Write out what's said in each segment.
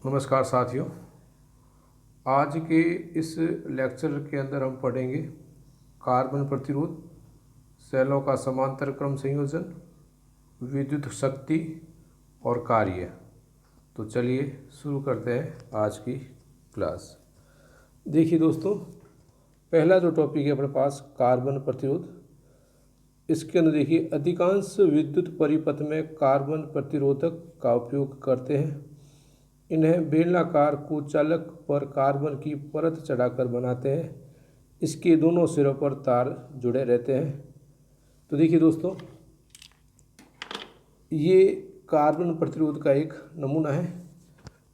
नमस्कार साथियों। आज के इस लेक्चर के अंदर हम पढ़ेंगे कार्बन प्रतिरोध, सेलों का समांतर क्रम संयोजन, विद्युत शक्ति और कार्य। तो चलिए शुरू करते हैं आज की क्लास। देखिए दोस्तों, पहला जो टॉपिक है अपने पास कार्बन प्रतिरोध। इसके अंदर देखिए अधिकांश विद्युत परिपथ में कार्बन प्रतिरोधक का उपयोग करते हैं। इन्हें बेलनाकार कुचालक पर कार्बन की परत चढ़ाकर बनाते हैं। इसके दोनों सिरों पर तार जुड़े रहते हैं। तो देखिए दोस्तों, ये कार्बन प्रतिरोध का एक नमूना है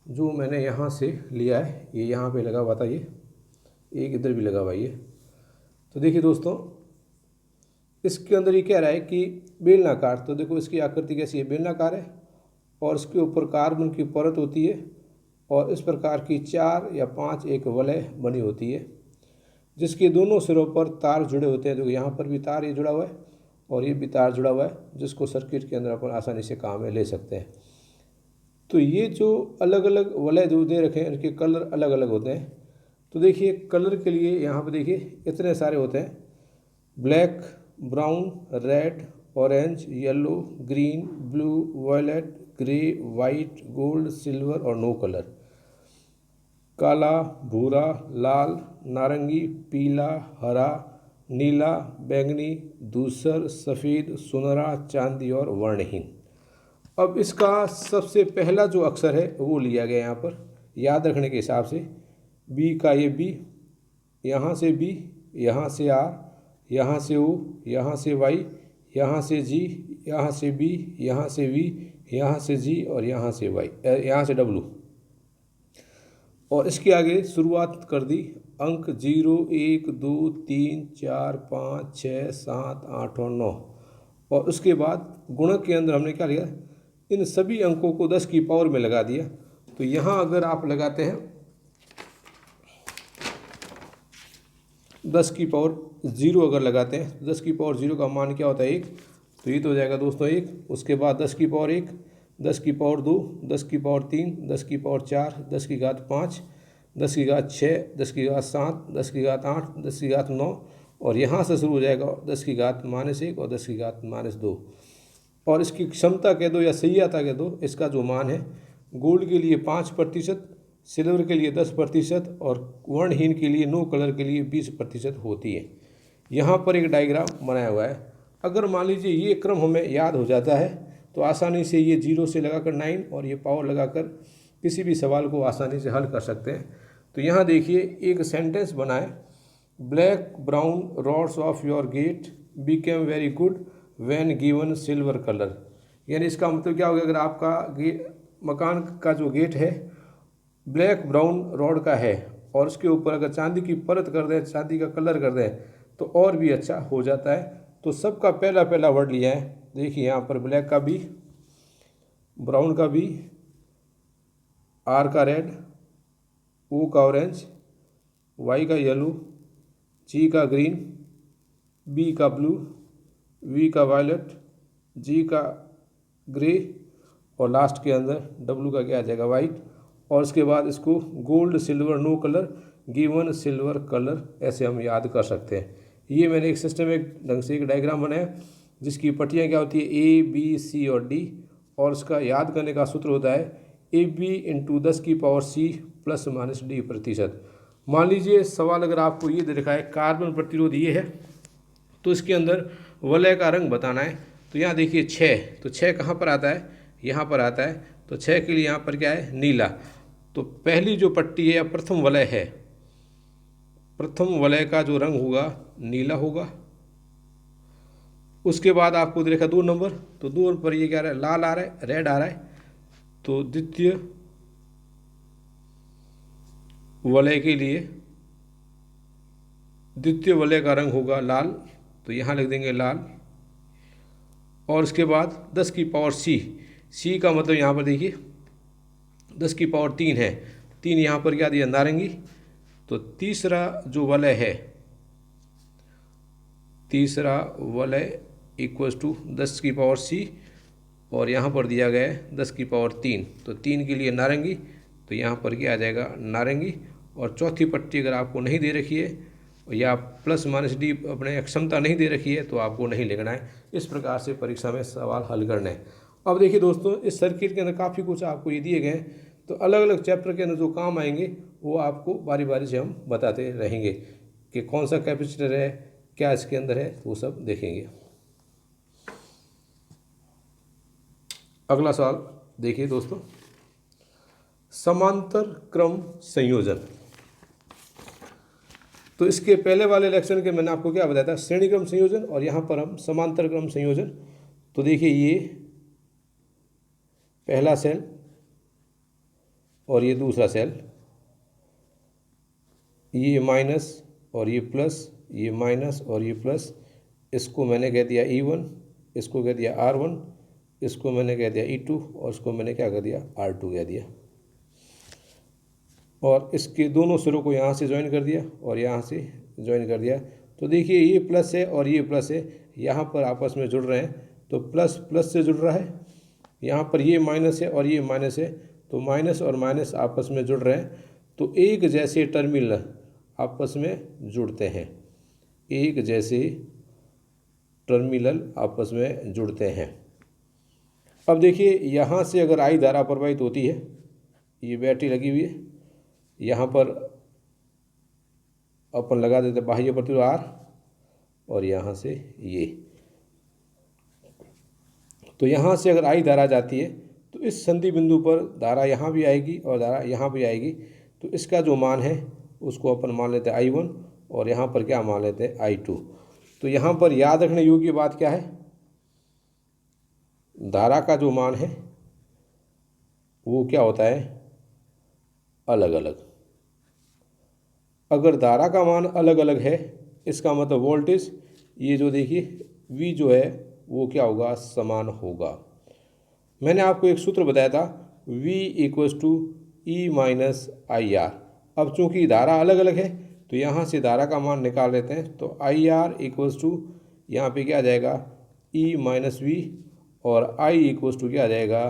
जो मैंने यहाँ से लिया है। ये यहाँ पे लगा हुआ था, ये एक इधर भी लगा हुआ है ये। तो देखिए दोस्तों, इसके अंदर ये कह रहा है कि बेलनाकार, तो देखो इसकी आकृति कैसी है, बेलनाकार है और इसके ऊपर कार्बन की परत होती है और इस प्रकार की 4 या 5 एक वलय बनी होती है जिसके दोनों सिरों पर तार जुड़े होते हैं। देखो यहाँ पर भी तार ये जुड़ा हुआ है और ये भी तार जुड़ा हुआ है, जिसको सर्किट के अंदर अपन आसानी से काम में ले सकते हैं। तो ये जो अलग अलग वलय जो दे रखे हैं, इनके कलर अलग अलग होते हैं। तो देखिए कलर के लिए यहाँ पर देखिए इतने सारे होते हैं: black, brown, red, orange, yellow, green, blue, violet, grey, white, gold, silver और नो कलर। काला, भूरा, लाल, नारंगी, पीला, हरा, नीला, बैंगनी, धूसर, सफ़ेद, सुनहरा, चांदी और वर्णहीन। अब इसका सबसे पहला जो अक्षर है वो लिया गया यहाँ पर याद रखने के हिसाब से। बी का ये बी, यहाँ से बी, यहाँ से आर, यहाँ से ओ, यहाँ से वाई, यहाँ से जी, यहाँ से बी, यहाँ से वी, यहाँ से जी और यहाँ से वाई, यहाँ से डब्लू। और इसके आगे शुरुआत कर दी अंक 0, 1, 2, 3, 4, 5, 6, 7, 8 और 9। और उसके बाद गुणक के अंदर हमने क्या लिया, इन सभी अंकों को 10 की पावर में लगा दिया। तो यहाँ अगर आप लगाते हैं 10 की पावर 0 अगर लगाते हैं, 10 की पावर 0 का मान क्या होता है 1, तो ये तो हो जाएगा दोस्तों 1। उसके बाद 10 की पावर 1, 10 की पावर 2, 10 की पावर 3, 10 की पावर 4, 10 की घात 5, 10 की घात 6, 10 की घात 7, 10 की घात 8, 10 की घात 9 और यहाँ से शुरू हो जाएगा 10 की घात -1 और 10 की घात -2। और इसकी क्षमता कह दो या सहीता कह दो, इसका जो मान है गोल्ड के लिए 5%, सिल्वर के लिए 10% और वर्णहीन के लिए नो कलर के लिए 20% होती है। यहाँ पर एक डायग्राम बनाया हुआ है। अगर मान लीजिए ये क्रम हमें याद हो जाता है तो आसानी से ये 0 से लगाकर 9 और ये पावर लगाकर किसी भी सवाल को आसानी से हल कर सकते हैं। तो यहाँ देखिए एक सेंटेंस बनाए, black brown rods of your gate became very good when given silver colour. यानी इसका मतलब क्या होगा, अगर आपका मकान का जो गेट है ब्लैक ब्राउन रॉड का है और उसके ऊपर अगर चांदी की परत कर दें, चांदी का कलर कर दें तो और भी अच्छा हो जाता है। तो सबका पहला पहला वर्ड लिया है। देखिए यहाँ पर ब्लैक का बी, ब्राउन का बी, आर का रेड, ओ का ऑरेंज, वाई का येलो, जी का ग्रीन, बी का ब्लू, वी का वायलेट, जी का ग्रे और लास्ट के अंदर डब्लू का क्या आ जाएगा वाइट। और उसके बाद इसको gold, silver, no colour, given silver colour, ऐसे हम याद कर सकते हैं। ये मैंने एक सिस्टमिक ढंग से एक डायग्राम बनाया जिसकी पट्टियाँ क्या होती है ए, बी, सी और डी। और उसका याद करने का सूत्र होता है ए बी इंटू 10 की power C plus minus D प्रतिशत। मान लीजिए सवाल अगर आपको ये दे रखा है कार्बन प्रतिरोध ये है, तो इसके अंदर वलय का रंग बताना है। तो यहाँ देखिए 6, तो 6 कहाँ पर आता है, यहाँ पर आता है। तो 6 के लिए यहाँ पर क्या है, नीला। तो पहली जो पट्टी है या प्रथम वलय है, प्रथम वलय का जो रंग होगा नीला होगा। उसके बाद आपको देखा 2 नंबर, तो 2 पर ये क्या रहा है, लाल आ रहा है, रेड आ रहा है। तो द्वितीय वलय के लिए द्वितीय वलय का रंग होगा लाल, तो यहाँ लिख देंगे लाल। और उसके बाद 10 की पावर सी, सी का मतलब यहाँ पर देखिए 10 की पावर 3 है, 3 यहाँ पर क्या दिया, नारंगी। तो तीसरा जो वलय है, तीसरा वलय इक्वल्स टू 10 की पावर सी और यहाँ पर दिया गया है 10 की पावर 3। तो 3 के लिए नारंगी, तो यहाँ पर क्या आ जाएगा नारंगी। और चौथी पट्टी अगर आपको नहीं दे रखी है या प्लस माइनस डी अपने क्षमता नहीं दे रखी है तो आपको नहीं लिखना है। इस प्रकार से परीक्षा में सवाल हल करना है। अब देखिए दोस्तों, इस सर्किट के अंदर काफ़ी कुछ आपको ये दिए गए हैं, तो अलग अलग चैप्टर के अंदर जो काम आएंगे वो आपको बारी बारी से हम बताते रहेंगे कि कौन सा कैपेसिटर है, क्या इसके अंदर है, वो सब देखेंगे। अगला सवाल देखिए दोस्तों, समांतर क्रम संयोजन। तो इसके पहले वाले लेक्चर के मैंने आपको क्या बताया था, श्रेणी क्रम संयोजन, और यहाँ पर हम समांतर क्रम संयोजन। तो देखिए ये पहला सेल और ये दूसरा सेल, ये माइनस और ये प्लस, ये माइनस और ये प्लस, इसको मैंने कह दिया E1, इसको कह दिया R1, इसको मैंने कह दिया E2 और इसको मैंने क्या कह दिया R2 कह दिया। और इसके दोनों सिरों को यहाँ से ज्वाइन कर दिया और यहाँ से ज्वाइन कर दिया। तो देखिए ये प्लस है और ये प्लस है, यहाँ पर आपस में जुड़ रहे हैं, तो प्लस प्लस से जुड़ रहा है। यहाँ पर ये माइनस है और ये माइनस है, तो माइनस और माइनस आपस में जुड़ रहे हैं, तो एक जैसे टर्मिनल आपस में जुड़ते हैं, एक जैसे टर्मिनल आपस में जुड़ते हैं। अब देखिए यहाँ से अगर आई धारा प्रवाहित होती है, ये बैटरी लगी हुई है, यहाँ पर अपन लगा देते बाह्य प्रतिरोध R और यहाँ से ये, तो यहाँ से अगर आई धारा जाती है तो इस संधि बिंदु पर धारा यहाँ भी आएगी और धारा यहाँ भी आएगी। तो इसका जो मान है उसको अपन मान लेते हैं I1 और यहाँ पर क्या मान लेते हैं I2। तो यहाँ पर याद रखने योग्य बात क्या है, धारा का जो मान है वो क्या होता है अलग अलग। अगर धारा का मान अलग अलग है इसका मतलब वोल्टेज ये जो देखिए V जो है वो क्या होगा समान होगा। मैंने आपको एक सूत्र बताया था V = E-IR। अब चूंकि धारा अलग अलग है तो यहाँ से धारा का मान निकाल लेते हैं, तो IR = यहाँ पे क्या आ जाएगा E-V और I = क्या आ जाएगा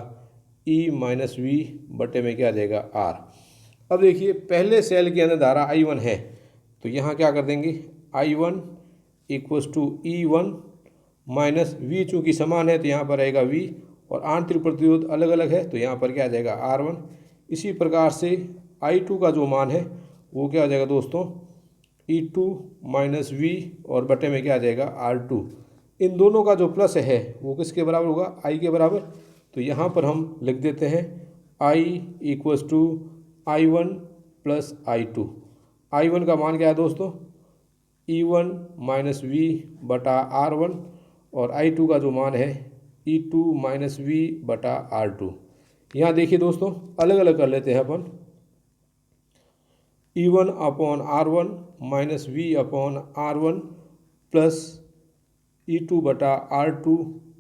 E-V बटे में क्या आ जाएगा R। अब देखिए पहले सेल के अंदर धारा I1 है तो यहाँ क्या कर देंगे I1 = E1 माइनस V, चूँकि समान है तो यहाँ पर आएगा V और आंतरिक प्रतिरोध अलग अलग है तो यहाँ पर क्या आ जाएगा R1। इसी प्रकार से I2 का जो मान है वो क्या आ जाएगा दोस्तों E2 - V और बटे में क्या आ जाएगा R2। इन दोनों का जो प्लस है वो किसके बराबर होगा I के बराबर। तो यहाँ पर हम लिख देते हैं I = I1 + I2। I1 का मान क्या है दोस्तों E1 - V बटा R1 और I2 का जो मान है E2 - V बटा R2। यहाँ देखिए दोस्तों अलग अलग कर लेते हैं अपन, E1/R1 - V/R1 प्लस E2 बटा R2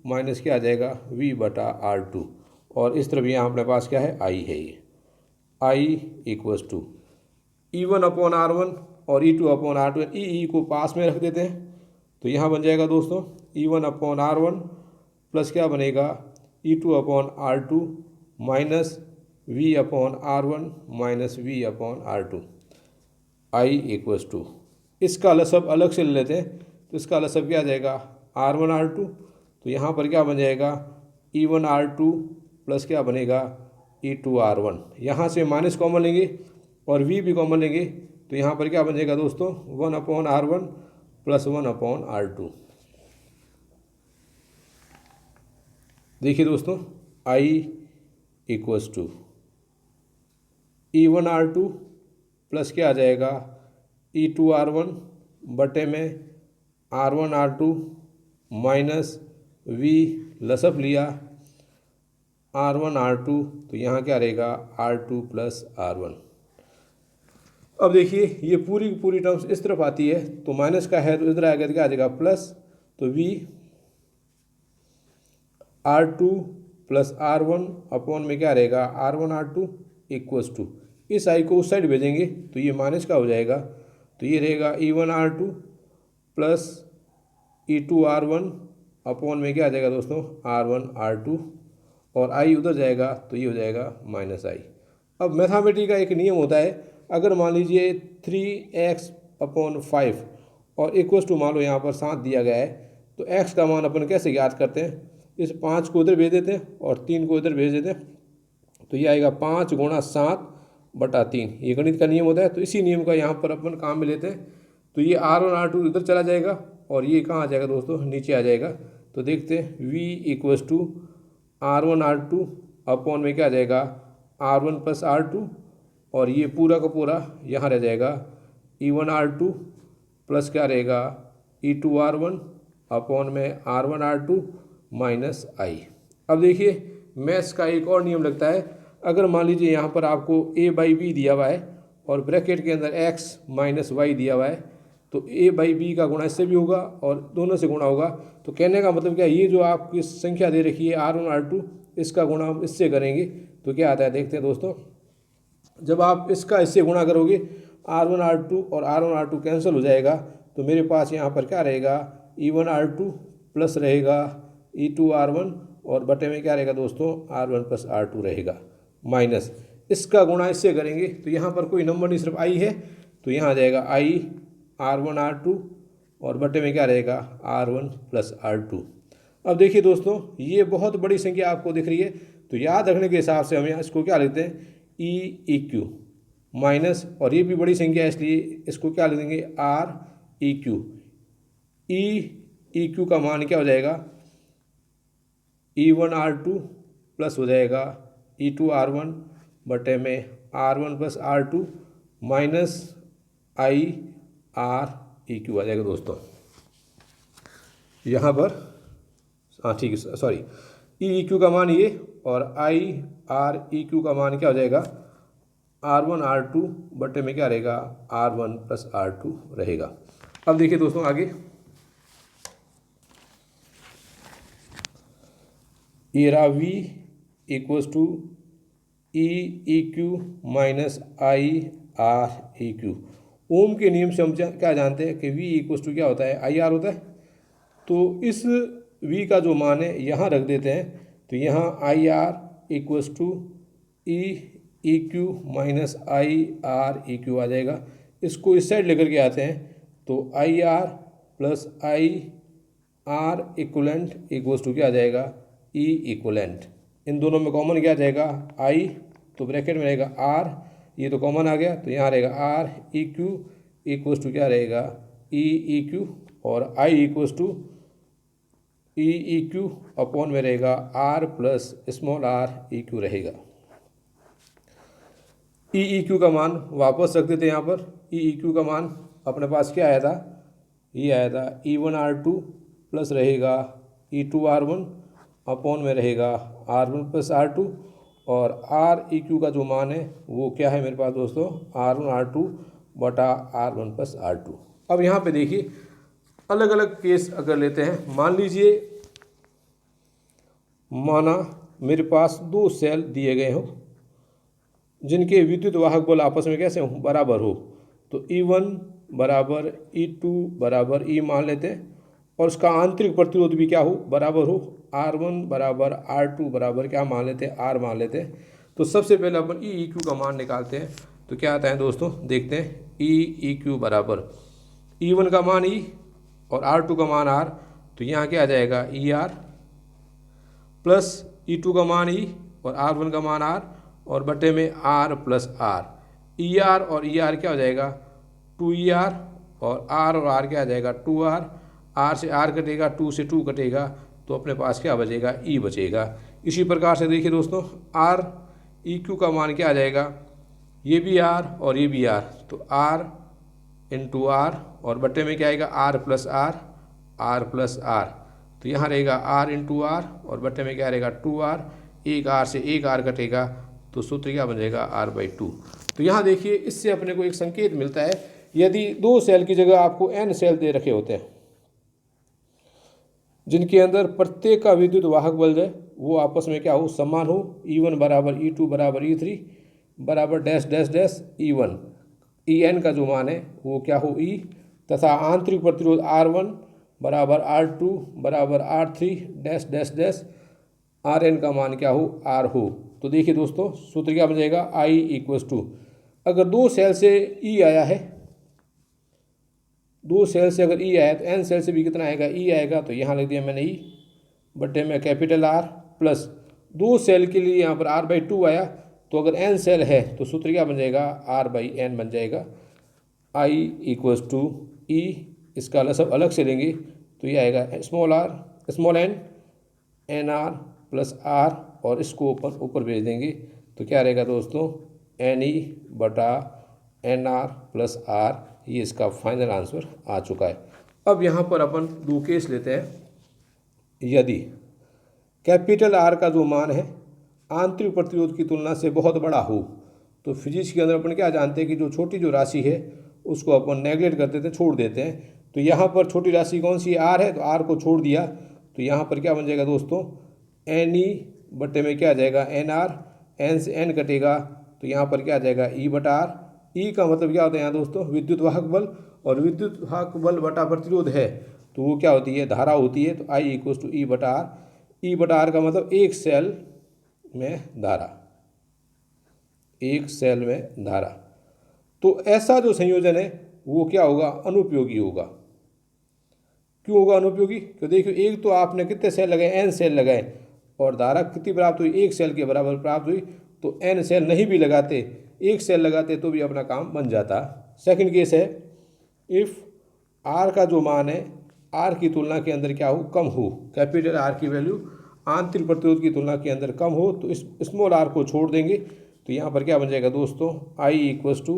माइनस क्या आ जाएगा V बटा R2। और इस तरफ यहाँ अपने पास क्या है I है, ये I = E1/R1 और E2/R2। E को पास में रख देते हैं तो यहाँ बन जाएगा दोस्तों E1/R1 प्लस क्या बनेगा E2/R2 minus V/R1 minus V/R2। I = इसका लसब अलग से ले लेते हैं तो इसका लसब क्या आ जाएगा R1/R2। तो यहाँ पर क्या बन जाएगा E1/R2 प्लस क्या बनेगा E2/R1। यहाँ से माइनस कॉमन लेंगे और V भी कॉमन लेंगे तो यहाँ पर क्या बन जाएगा दोस्तों 1/R1 प्लस 1/R2। देखिए दोस्तों I = E1/R2 प्लस क्या आ जाएगा E2/R1 बटे में R1/R2 माइनस V लसअप लिया R1/R2 तो यहाँ क्या रहेगा R2 + R1। अब देखिए ये पूरी की पूरी टर्म्स इस तरफ आती है तो माइनस का है तो इधर आएगा तो क्या आ जाएगा प्लस, तो V R2 + R1 अपॉन में क्या रहेगा R1/R2 = इस I को उस साइड भेजेंगे तो ये माइनस का हो जाएगा तो ये रहेगा E1/R2 प्लस E2/R1 अपॉन में क्या आ जाएगा दोस्तों R1/R2 और I उधर जाएगा तो ये हो जाएगा -I। अब मैथमेटिक्स का एक नियम होता है, अगर मान लीजिए 3x/5 और इक्वल्स टू मान लो यहाँ पर 7 दिया गया है, तो x का मान अपन कैसे ज्ञात करते हैं, इस 5 को इधर भेज देते हैं और 3 को इधर भेज देते हैं, तो ये आएगा 5 × 7/3। ये गणित का नियम होता है, तो इसी नियम का यहाँ पर अपन काम में लेते हैं। तो ये R1 R2 इधर चला जाएगा और ये कहाँ आ जाएगा दोस्तों, नीचे आ जाएगा। तो देखते हैं V = R1 R2 अपॉन में क्या आ जाएगा, R1 + R2, और ये पूरा का पूरा यहाँ रह जाएगा E1 R2 प्लस क्या रहेगा E2 R1 अपॉन में R1 R2 माइनस I। अब देखिए मैथ्स का एक और नियम लगता है, अगर मान लीजिए यहाँ पर आपको A/B दिया हुआ है और ब्रैकेट के अंदर x - y दिया हुआ है, तो A/B का गुणा इससे भी होगा और दोनों से गुणा होगा। तो कहने का मतलब क्या है, ये जो आपकी संख्या दे रखी है R1 R2, इसका गुणा हम इससे करेंगे तो क्या आता है, देखते हैं दोस्तों। जब आप इसका इससे गुणा करोगे R1 R2 और R1 R2 कैंसिल हो जाएगा, तो मेरे पास यहाँ पर क्या रहेगा, E1 R2 प्लस रहेगा E2 R1 और बटे में क्या रहेगा दोस्तों, R1 + R2 रहेगा माइनस इसका गुणा इससे करेंगे, तो यहाँ पर कोई नंबर नहीं सिर्फ I है, तो यहाँ आ जाएगा I R1 R2 और बटे में क्या रहेगा R1 + R2। अब देखिए दोस्तों, ये बहुत बड़ी संख्या आपको दिख रही है, तो याद रखने के हिसाब से हम यहाँ इसको क्या लिखते हैं, EQ माइनस, और ये भी बड़ी संख्या है इसलिए इसको क्या लिख देंगे REQ। EQ का मान क्या हो जाएगा, E1 R2 प्लस हो जाएगा E2 R1 बटे में R1 + R2 माइनस IREQ आ जाएगा दोस्तों। यहाँ पर ठीक है, सॉरी, EQ का मान ये और IREQ का मान क्या हो जाएगा, R1 R2 बटे में क्या रहेगा R1 + R2 रहेगा। अब देखिए दोस्तों आगे, ये रहा V = EEQ - IREQ। ओम के नियम से हम क्या जानते हैं कि V = क्या होता है, IR होता है। तो इस V का जो मान है यहाँ रख देते हैं, तो यहाँ IR = EEQ - IREQ आ जाएगा। इसको इस साइड लेकर के आते हैं, तो IR + IR इक्वलेंट = क्या आ जाएगा, E इक्वलेंट। इन दोनों में कॉमन क्या आ जाएगा I, तो ब्रैकेट में रहेगा R, ये तो कॉमन आ गया, तो यहाँ रहेगा REQ = क्या रहेगा EEQ, और I = EEQ अपॉन में रहेगा R प्लस r रहेगा। EEQ का मान वापस रख देते हैं यहाँ पर। EEQ का मान अपने पास क्या आया था, ये आया था E1 R2 प्लस रहेगा E2 R1 अपॉन में रहेगा R1 + R2, और REQ का जो मान है वो क्या है मेरे पास दोस्तों, R1 R2 बटा R1 + R2। अब यहाँ पे देखिए अलग अलग केस अगर लेते हैं, मान लीजिए माना मेरे पास दो सेल दिए गए हो जिनके विद्युत वाहक बल आपस में कैसे हो, बराबर हो, तो E1 = E2 = E मान लेते हैं, और उसका आंतरिक प्रतिरोध भी क्या हो, बराबर हो, R1 = R2 बराबर क्या मान लेते हैं, R मान लेते हैं। तो सबसे पहले अपन EEQ का मान निकालते हैं, तो क्या आता है दोस्तों, देखते हैं। EEQ बराबर E1 का मान E और R2 का मान R, तो यहाँ क्या आ जाएगा ER प्लस E2 का मान E और R1 का मान R और बटे में R प्लस R। ER और ER क्या हो जाएगा 2ER, और R और R क्या आ जाएगा 2R। R से R कटेगा, 2 से 2 कटेगा, तो अपने पास क्या बचेगा E बचेगा। इसी प्रकार से देखिए दोस्तों REQ का मान क्या आ जाएगा, ये भी R और ये भी R, तो R × R और बटे में क्या आएगा R plus R plus R, तो यहाँ रहेगा R × R और बटे में क्या रहेगा 2R, एक R से एक R कटेगा, तो सूत्र क्या बनेगा R/2। तो यहाँ देखिए इससे अपने को एक संकेत मिलता है, यदि दो सेल की जगह आपको n सेल दे रखे होते हैं जिनके अंदर प्रत्येक का विद्युत वाहक बल है वो आपस में क्या हो, समान हो, E1 = E2 = E3 बराबर dash dash dash E1, En का जो मान है वो क्या हो E, तथा आंतरिक प्रतिरोध R1 = R2 = R3 dash dash dash Rn का मान क्या हो R हो। तो देखिए दोस्तों सूत्र क्या बन जाएगा, I इक्वल्स टू, अगर 2 सेल से E आया है, 2 सेल से अगर E आया तो N सेल से भी कितना आएगा, E आएगा। तो यहाँ लिख दिया मैंने E बटे में कैपिटल R प्लस 2 सेल के लिए यहाँ पर R/2 आया, तो अगर N सेल है तो सूत्र क्या बन जाएगा, R/N बन जाएगा। I इक्वल्स टू E, इसका सब अलग से लेंगे तो ये आएगा small n NR plus R, और इसको ऊपर भेज देंगे तो क्या रहेगा दोस्तों, NE बटा NR प्लस R। ये इसका फाइनल आंसर आ चुका है। अब यहाँ पर अपन 2 केस लेते हैं। यदि कैपिटल R का जो मान है आंतरिक प्रतिरोध की तुलना से बहुत बड़ा हो, तो फिजिक्स के अंदर अपन क्या जानते हैं कि जो छोटी जो राशि है उसको अपन नेगलेक्ट कर देते हैं, छोड़ देते हैं। तो यहाँ पर छोटी राशि कौन सी है, R है, तो R को छोड़ दिया तो यहाँ पर क्या बन जाएगा दोस्तों, NE बटे में क्या आ जाएगा NR, N से N कटेगा तो यहाँ पर क्या आ जाएगा E बटा R। E का मतलब क्या होता है यहाँ दोस्तों, विद्युत वाहक बल, और विद्युत वाहक बल बटा प्रतिरोध है तो वो क्या होती है, धारा होती है। तो I इक्वल्स टू E बटा R। E बटा R का मतलब एक सेल में धारा, एक सेल में धारा। तो ऐसा जो संयोजन है वो क्या होगा, अनुपयोगी होगा। क्यों होगा अनुपयोगी, तो देखिए एक तो आपने कितने सेल लगाए, N सेल लगाए, और धारा कितनी प्राप्त हुई, एक सेल के बराबर प्राप्त हुई। तो N सेल नहीं भी लगाते, एक सेल लगाते तो भी अपना काम बन जाता। सेकंड केस है, इफ़ R का जो मान है R की तुलना के अंदर क्या हो, कम हो, कैपिटल R की वैल्यू आंतरिक प्रतिरोध की तुलना के अंदर कम हो, तो इस स्मॉल r को छोड़ देंगे तो यहाँ पर क्या बन जाएगा दोस्तों, I इक्वल्स टू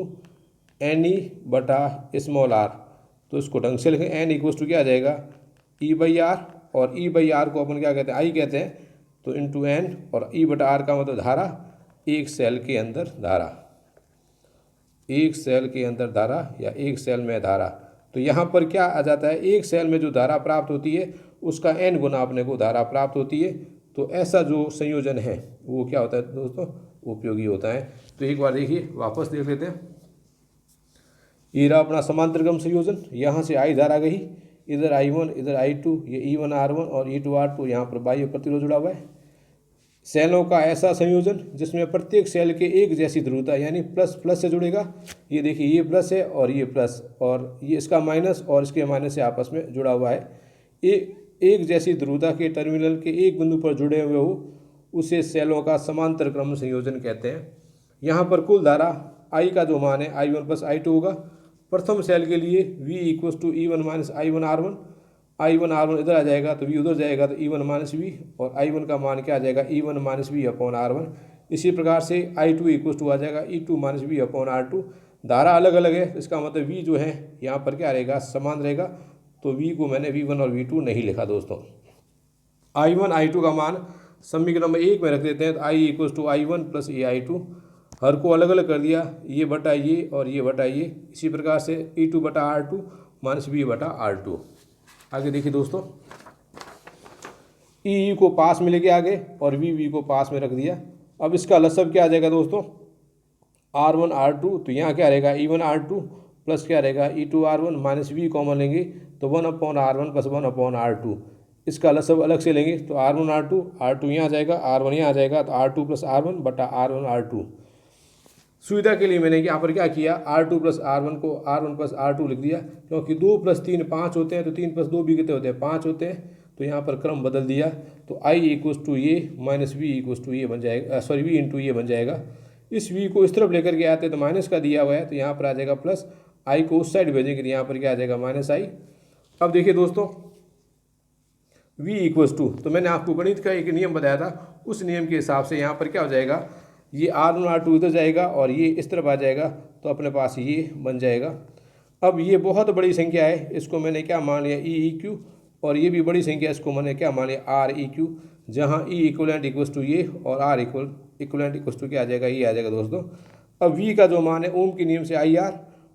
NE बटा स्मॉल r। तो इसको ढंग से लिखें, N इक्वल्स टू क्या आ जाएगा, E/R, और E/R को अपन क्या कहते हैं, I कहते हैं, तो इंटू N, और E बटा R का मतलब धारा, एक सेल के अंदर धारा, एक सेल के अंदर धारा या एक सेल में धारा। तो यहाँ पर क्या आ जाता है, एक सेल में जो धारा प्राप्त होती है उसका N गुना अपने को धारा प्राप्त होती है। तो ऐसा जो संयोजन है वो क्या होता है दोस्तों, उपयोगी होता है। तो एक बार देखिए वापस देख लेते हैं। ये रहा अपना समांतरक्रम संयोजन, यहाँ से I धारा गई, इधर I1 इधर I2, ये E1R1 और E2R2, यहाँ पर बाह्य प्रतिरोध जुड़ा हुआ है। सेलों का ऐसा संयोजन जिसमें प्रत्येक सेल के एक जैसी ध्रुवता, यानी प्लस प्लस से जुड़ेगा। ये देखिए ये प्लस है और ये प्लस, और ये इसका माइनस और इसके माइनस से आपस में जुड़ा हुआ है। एक जैसी ध्रुवता के टर्मिनल के एक बिंदु पर जुड़े हुए हो उसे सेलों का समांतर क्रम संयोजन कहते हैं। यहाँ पर कुल धारा I का जो मान है I1 प्लस I2 होगा। प्रथम सेल के लिए V equals to E1 minus I1R1, I1R1 इधर आ जाएगा तो V उधर जाएगा तो E1 माइनस V, और I1 का मान क्या आ जाएगा, E1 minus V upon R1। इसी प्रकार से I2 इक्वल्स टू आ जाएगा E2 minus V upon R2। धारा अलग अलग है, इसका मतलब V जो है यहाँ पर क्या रहेगा, समान रहेगा। तो V को मैंने V1 और V2 नहीं लिखा दोस्तों। I1 I2 का मान समीकरण नंबर 1 में रख देते हैं। तो I equals to I1 plus AI2, हर को अलग अलग कर दिया, ये बटा ये और ये बटा ये। इसी प्रकार से E2 बटा R2 माइनस V बटा R2। आगे देखिए दोस्तों, E को पास में लेके आगे और V को पास में रख दिया। अब इसका लसब क्या आ जाएगा दोस्तों, R1 R2, तो यहाँ क्या रहेगा E1 R2 प्लस क्या रहेगा E2 R1 minus V common लेंगे तो 1 upon R1 plus 1 upon R2। इसका लसब अलग से लेंगे तो R1 R2 यहाँ आ जाएगा, R1 यहाँ आ जाएगा, तो R2 प्लस R1 बटा R1 R2। सुविधा के लिए मैंने यहाँ पर क्या किया, R2 प्लस R1 को R1 प्लस R2 लिख दिया, क्योंकि 2 प्लस 3 5 होते हैं, तो 3 प्लस 2 भी कितने होते हैं, 5 होते हैं। तो यहाँ पर क्रम बदल दिया, तो I इक्वल्स टू ये माइनस V इक्वल्स टू ये बन जाएगा, सॉरी V इंटू ये बन जाएगा। इस V को इस तरफ लेकर के आते हैं तो माइनस का दिया हुआ है, तो यहाँ पर आ जाएगा प्लस, I को उस साइड भेजेंगे तो यहाँ पर क्या आ जाएगा माइनस I। अब देखिए दोस्तों V इक्वल्स टू, तो मैंने आपको गणित का एक नियम बताया था, उस नियम के हिसाब से यहाँ पर क्या हो जाएगा, ये R1 R2 इधर जाएगा और ये इस तरफ आ जाएगा, तो अपने पास ये बन जाएगा। अब ये बहुत बड़ी संख्या है, इसको मैंने क्या मान लिया EEQ, और ये भी बड़ी संख्या, इसको मैंने क्या मान लिया REQ, जहाँ E इक्वलेंट इक्वल्स टू ये और R इक्वलेंट इक्वल्स टू क्या आ जाएगा, ये आ जाएगा दोस्तों। अब V का जो मान है ओम के नियम से IR,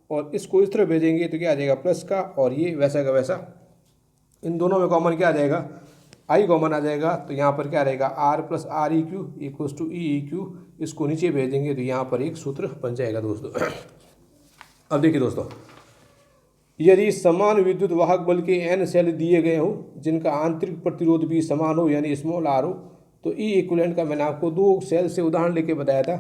और इसको इस तरफ भेजेंगे तो क्या आ जाएगा प्लस का, और ये वैसा का वैसा, इन दोनों में कॉमन क्या आ जाएगा, I कॉमन आ जाएगा। तो यहाँ पर क्या रहेगा R plus REQ equals to EEQ, इसको नीचे भेज देंगे तो यहाँ पर एक सूत्र बन जाएगा दोस्तों। अब देखिए दोस्तों, यदि समान विद्युत वाहक बल के N सेल दिए गए हों जिनका आंतरिक प्रतिरोध भी समान हो, यानी स्मॉल r हो, तो ई इक्विवेलेंट का मैंने आपको 2 सेल से उदाहरण लेके बताया था।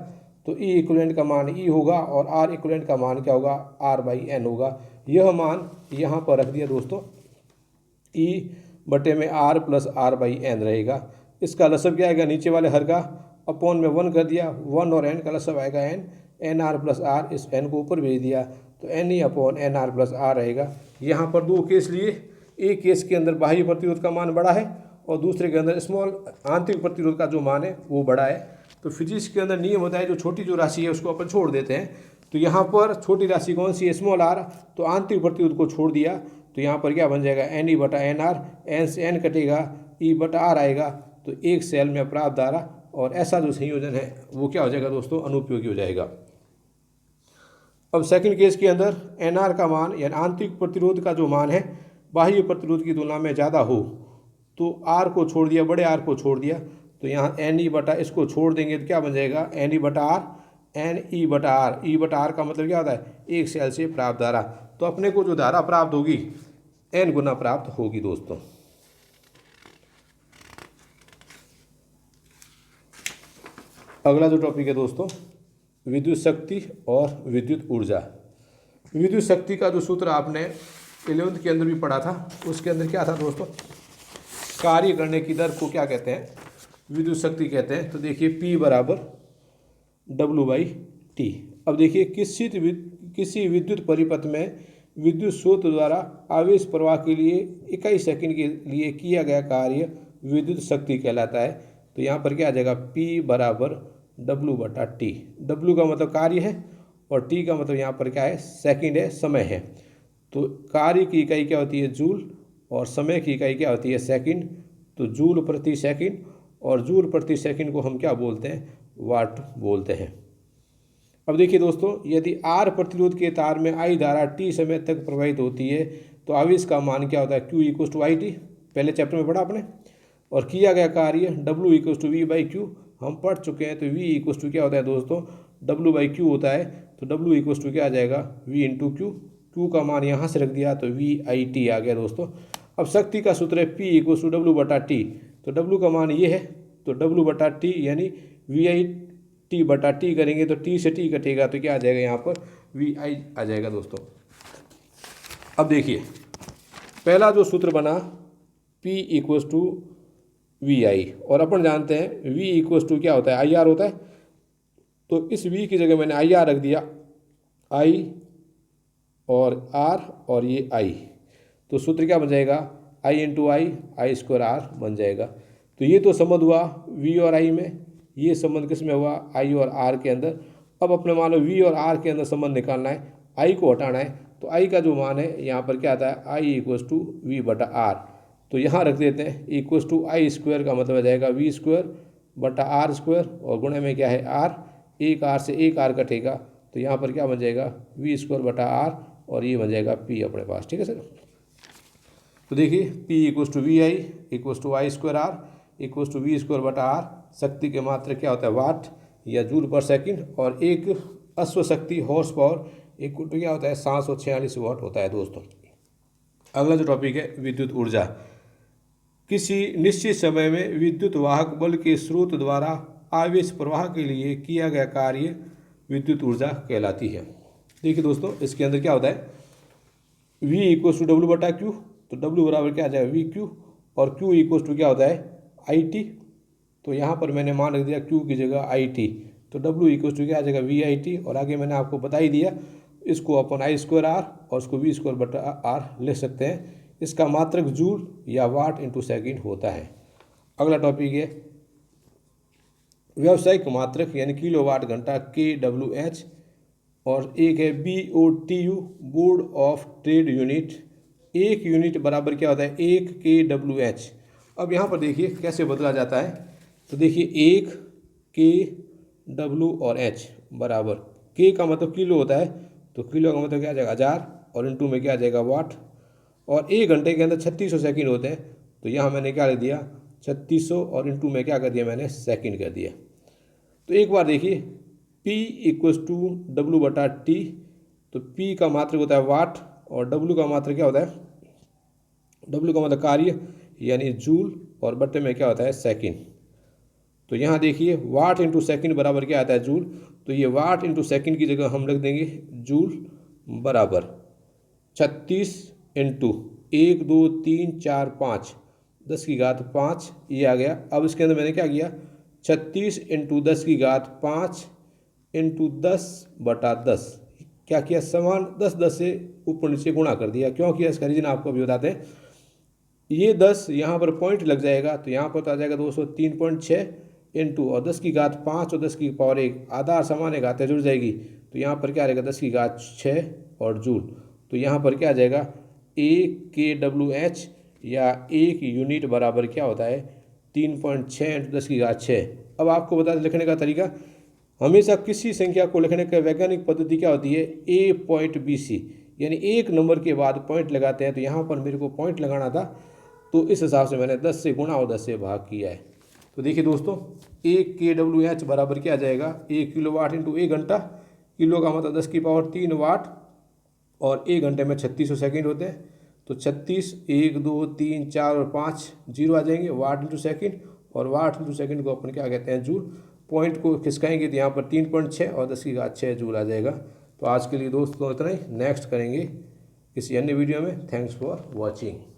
तो ई इक्विवेलेंट का मान ई होगा और आर इक्विवेलेंट का मान क्या होगा, R/N होगा। यह मान यहाँ पर रख दिया दोस्तों, ई बटे में R प्लस R/N रहेगा। इसका लसब क्या आएगा, नीचे वाले हर का अपॉन में 1 कर दिया, 1 और n का लसब आएगा NR प्लस R, इस n को ऊपर भेज दिया तो NE upon NR plus R रहेगा। यहाँ पर 2 केस लिए, एक केस के अंदर बाह्य प्रतिरोध का मान बड़ा है और दूसरे के अंदर स्मॉल आंतरिक प्रतिरोध का जो मान है वो बड़ा है। तो फिजिक्स के अंदर नियम होता है, जो छोटी जो राशि है उसको अपन छोड़ देते हैं। तो यहाँ पर छोटी राशि कौन सी है, स्मॉल r, तो आंतरिक प्रतिरोध को छोड़ दिया तो यहाँ पर क्या बन जाएगा, NE बटा NR, n से n कटेगा, E बटा R आएगा। तो एक सेल में प्राप्त धारा और ऐसा जो संयोजन है वो क्या हो जाएगा दोस्तों, अनुपयोगी हो जाएगा। अब सेकंड केस के अंदर NR का मान यानी आंतरिक प्रतिरोध का जो मान है बाह्य प्रतिरोध की तुलना में ज़्यादा हो, तो R को छोड़ दिया, बड़े R को छोड़ दिया, तो यहाँ NE बटा इसको छोड़ देंगे तो क्या बन जाएगा, NE बटा R, NE बटा R। E बटा R का मतलब क्या होता है, एक सेल से प्राप्त धारा। तो अपने को जो धारा प्राप्त होगी N गुना प्राप्त होगी दोस्तों। अगला जो टॉपिक है दोस्तों, विद्युत शक्ति और विद्युत ऊर्जा। विद्युत शक्ति का जो सूत्र आपने 11th के अंदर भी पढ़ा था, उसके अंदर क्या था दोस्तों, कार्य करने की दर को क्या कहते हैं, विद्युत शक्ति कहते हैं। तो देखिए P बराबर W/T। अब देखिए किसी विद्युत परिपथ में विद्युत स्रोत द्वारा आवेश प्रवाह के लिए इकाई सेकंड के लिए किया गया कार्य विद्युत शक्ति कहलाता है। तो यहाँ पर क्या आ जाएगा, P बराबर W/T। W का मतलब कार्य है और T का मतलब यहाँ पर क्या है, सेकंड है, समय है। तो कार्य की इकाई क्या होती है, जूल, और समय की इकाई क्या होती है, सेकंड। तो जूल प्रति सेकंड, और जूल प्रति सेकंड को हम क्या बोलते हैं, वाट बोलते हैं। अब देखिए दोस्तों, यदि R प्रतिरोध के तार में I धारा T समय तक प्रवाहित होती है तो आवेश का मान क्या होता है, Q = IT, पहले चैप्टर में पढ़ा आपने। और किया गया कार्य W = V/Q हम पढ़ चुके हैं। तो V क्या होता है दोस्तों, W/Q होता है। तो W क्या आ जाएगा, V × Q। Q का मान यहाँ से रख दिया तो VIT आ गया दोस्तों। अब शक्ति का सूत्र है P = W/T। तो W का मान ये है, तो W/T यानी VIT/T करेंगे तो T से T कटेगा तो क्या आ जाएगा, यहाँ पर VI आ जाएगा दोस्तों। अब देखिए पहला जो सूत्र बना P = VI, और अपन जानते हैं V क्या होता है, IR होता है। तो इस V की जगह मैंने IR रख दिया, I और R और ये I। तो सूत्र क्या बन जाएगा, I × I² R बन जाएगा। तो ये तो संबंध हुआ V और I में, ये संबंध किस में हुआ, I और R के अंदर। अब अपने मान लो V और R के अंदर संबंध निकालना है, I को हटाना है। तो I का जो मान है यहाँ पर क्या आता है, I = V/R। तो यहाँ रख देते हैं I² का मतलब आ जाएगा V²/R², और गुणे में क्या है R, एक R से एक R कटेगा तो यहाँ पर क्या बन जाएगा, V²/R, और ये बन जाएगा P अपने पास। ठीक है सर। तो देखिए P = VI = I² R V²/R। शक्ति के मात्रा क्या होता है, वाट या जूल पर सेकंड, और एक अश्व शक्ति हॉर्स पावर इक्वल टू क्या होता है, 746 वाट होता है दोस्तों। अगला जो टॉपिक है, विद्युत ऊर्जा। किसी निश्चित समय में विद्युत वाहक बल के स्रोत द्वारा आवेश प्रवाह के लिए किया गया कार्य विद्युत ऊर्जा कहलाती है। देखिए दोस्तों, इसके अंदर क्या होता है, V = W/Q। तो W बराबर क्या आ जाएगा, VQ, और Q क्या होता है, IT। तो यहाँ पर मैंने मान रख दिया Q की जगह IT। तो W क्या आ जाएगा, VIT, और आगे मैंने आपको बता ही दिया, इसको अपन I² R और उसको V²/R ले सकते हैं। इसका मात्रक जूल या वाट × सेकंड होता है। अगला टॉपिक है व्यावसायिक मात्रक यानी किलोवाट घंटा kWh, और एक है BOTU, board of trade unit. एक यूनिट बराबर क्या होता है, 1 kWh। अब यहाँ पर देखिए कैसे बदला जाता है। तो देखिए 1 kW और H बराबर, K का मतलब किलो होता है, तो किलो का मतलब क्या आ जाएगा 1000, और इंटू में क्या आ जाएगा वाट। और एक घंटे के अंदर 3600 सेकंड होते हैं। तो यहाँ मैंने क्या लिख दिया 3600, और इंटू में क्या कर दिया मैंने, सेकंड कर दिया। तो एक बार देखिए P = W/T। तो P का मात्रक होता है वाट, और W का मात्रक क्या होता है, W का मतलब कार्य यानी जूल, और बट्टे में क्या होता है, सेकंड। तो यहाँ देखिए वाट इंटू सेकंड बराबर क्या आता है, जूल। तो ये वाट इंटू सेकंड की जगह हम रख देंगे जूल बराबर 36 इंटू 1 2 3 4 5 10 की घात 5 ये आ गया। अब इसके अंदर मैंने क्या किया, 36 इंटू 10 की घात 5 इंटू 10/10 क्या किया, समान 10 से ऊपर नीचे गुणा कर दिया। क्यों किया इसका रीजन आपको अभी बताते हैं। ये 10 यहाँ पर पॉइंट लग जाएगा तो यहाँ पर तो आ जाएगा दोस्तों 3.6 इंटू और 10 की घात 5 और 10 की पावर 1 आधार सामान्य घातें जुड़ जाएगी तो यहाँ पर क्या रहेगा 10 की घात 6 और जूल। तो यहाँ पर क्या आ जाएगा 1 kWh या 1 यूनिट बराबर क्या होता है 3.6 इंटू 10 की घात 6। अब आपको बता दें लिखने का तरीका, हमेशा किसी संख्या को लिखने का वैज्ञानिक पद्धति क्या होती है, A पॉइंट BC, यानी एक नंबर के बाद पॉइंट लगाते हैं। तो यहाँ पर मेरे को पॉइंट लगाना था तो इस हिसाब से मैंने 10 से गुणा और 10 से भाग किया है। तो देखिए दोस्तों 1 kWh बराबर क्या आ जाएगा 1 किलोवाट इंटू 1 घंटा। किलो का मतलब 10 की पावर 3 वाट और 1 घंटे में 3600 सेकेंड होते हैं। तो 36 1 2 3 4 और 5 जीरो आ जाएंगे, वाट इंटू सेकेंड, और वाट इंटू सेकेंड को अपन क्या कहते हैं जूल। पॉइंट को खिसकाएंगे तो यहाँ पर 3.6 और 10 की घात 6 जूल आ जाएगा। तो आज के लिए दोस्तों इतना ही, नेक्स्ट करेंगे किसी अन्य वीडियो में। Thanks for watching.